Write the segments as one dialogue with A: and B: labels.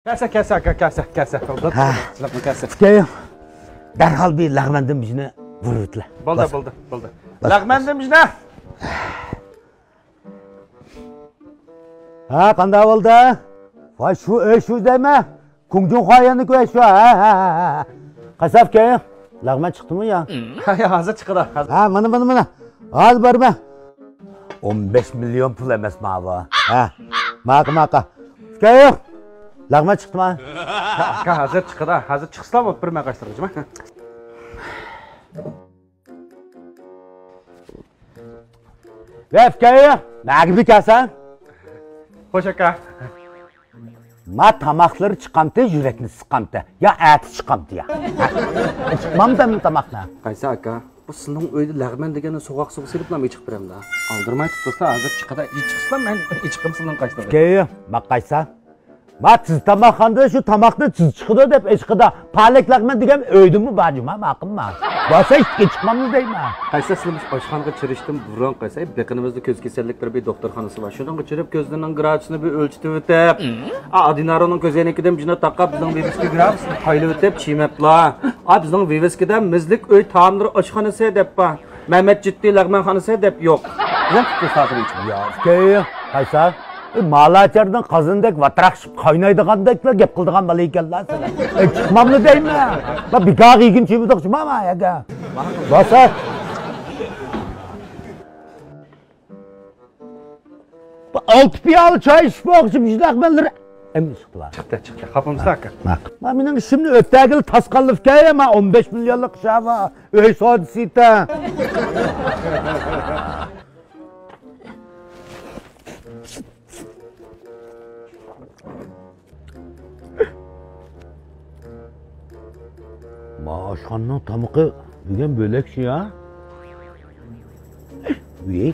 A: Kasa. Silapma kasa.
B: Kayım. Derhal bir lağmendim bizine vurutla.
A: Buldu. Lağmendim bizine.
B: Ha, qanday oldu? Vay şu deme. Kunjun xoyanı koy şu. Ha. Qasap kayım. Lağmen çıktı mı ya?
A: Ya hazır çıkıda.
B: Ha, mana. Az barma. 15 milyon pul emas mava. Ha. Maqa. Kayım. Lağmen çıktı mı?
A: Aka hazır çıkıda. Hazır çıksam o bir mağaçtırıcım.
B: Ve kayım. Ne gibi kasan?
A: Hoş aka.
B: Ma tamakları çıkamdı, yürekni sıkamdı. Ya eti çıkamdı ya. Çıkmam da mı tamakla?
A: Qaysa aka. Bu sizning uyda lag'man degani so'g'oq suv silib nam ichib biramda. Aldirmay tutsa hazır çıkıda ichqisam men ichqim sizning qaysida.
B: Kayım. Bak qaysa. Ma siz tamakxanda şu tamakni siz çıkıda deb eşqida palak lag'man degan öydümü bacım ha maqimma. Basa hiç çıkmamız deymi.
A: Qaysa sizimiz oshxonaga chirishdim burun qaysa beqinimizda ko'z kasalliklar bir doktorxonasi bor. Shundan chirib ko'zlarining gradusini bir o'lchitib o'tib, Adinaroning ko'zoynikidan jina taqab bizning viviska gradusini qaylib o'tib chimablar. Bizning viviskadan mizlik uy taomlari oshxonasi deb bor. Mehmet Ciddi lag'manxonasi deb yo'q. Bizning tasavvur etib.
B: Ya kayım. Qaysa. Malaçardan qazındek vatraqshib qaynaydigandeklar gap qildigan bola ekanlar sizlar. Chiqmamni deymi? Ba bikaq yegin chimidoq chimama yaga. Basa. Ba 6 piyol choy ichmoqchi bizlaqmanlar. Endi chiqdilar.
A: Chiqdi. Qapimizda aka.
B: Ma mening ishimni o'tagil tasqallifga ma 15 millionlik shava. Uy sodisita. Oshxonaning tamuqi degan bo'lakchi ya. Uy.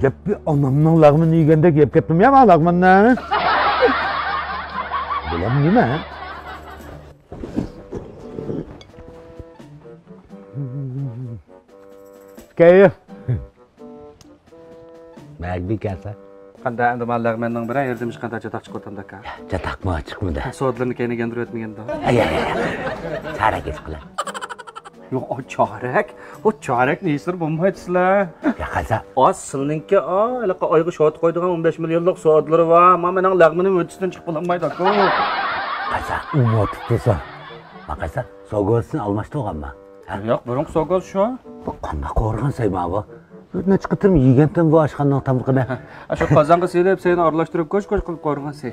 B: Gap bir onamning lag'mini yegandek yeb ketdim ya men lag'minni. Bular nima? Kayım. Magbi kasa.
A: Qanday endi men lag'manning biri erdimish qanday chatoq chiqib o'tanda aka.
B: Chatoqmi chiqmadi.
A: Soatlarni kayni gandirib o'tmaganda.
B: Ay. Charak chiqdilar.
A: Yo'q, o chorak. O chorak neysir bo'lmaydi sizlar.
B: Ya qasa.
A: Sizninki alaqa oyga soat qo'ydigan 15 millionlik soatlari bor. Mening lag'manim o'tishdan chiqib bo'lmaydi aka.
B: Qasa, umotibdisa. Maqasa, sog'osini almashtirganman.
A: Yo'q, burun sog'os shu.
B: Bu qanday qo'rg'on sayma bu. Ne çıkıtırım yigendim bu aşkından tamırqına.
A: Şu qozonga selib seni aralashtirib ko'ch qilib qo'ygan sen.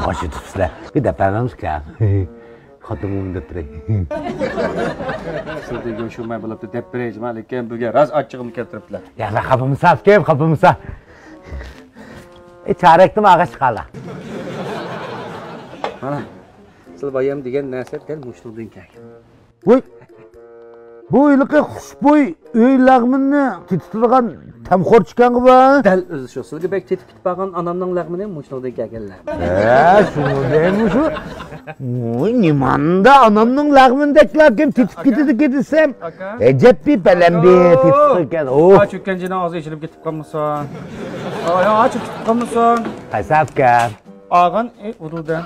B: Başı tutsa. Bir de penamiz ki. Xotimimda turay.
A: Sizga go'shumay bo'libdi deb berayman, lekin buga raz achchig'im keltiribdilar.
B: Ya raqabimiz saf kem, qapimiz saf. Charakni ag'a chiqala.
A: Mana. Siz bayam degan narsa dal mushtuqdan kelgan.
B: Voy. Bu yılki xushbo'y uy lag'mini titirgan tamxo'r chiqqan bu.
A: Dal o'zi shu. Sizga bek tetib ketib qolgan onamning lag'mini mushtuqdan kelganlar.
B: Shuni deymi shu? Voy, nimanda onamning lag'mindeklar kim titib ketdi-desam. Ejabbi balambi titib ekan.
A: Ha, cho'kkanjidan og'zi eshilib ketib qolmasan. Cho'kib qolmasan.
B: Qasabka.
A: Og'in urudan.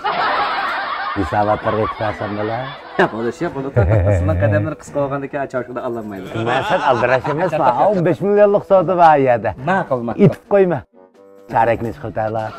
B: Hisobatlarga kitasan bilan.
A: Bo'ldi. Sizning qadamlar qisqa bo'lgandan choshqida allanmaydi.
B: Men sen aldirash emasmi? 15 millionlik savdo va yerda.
A: Ma'qul.
B: Itib qo'yma. Charakni chiqartalar.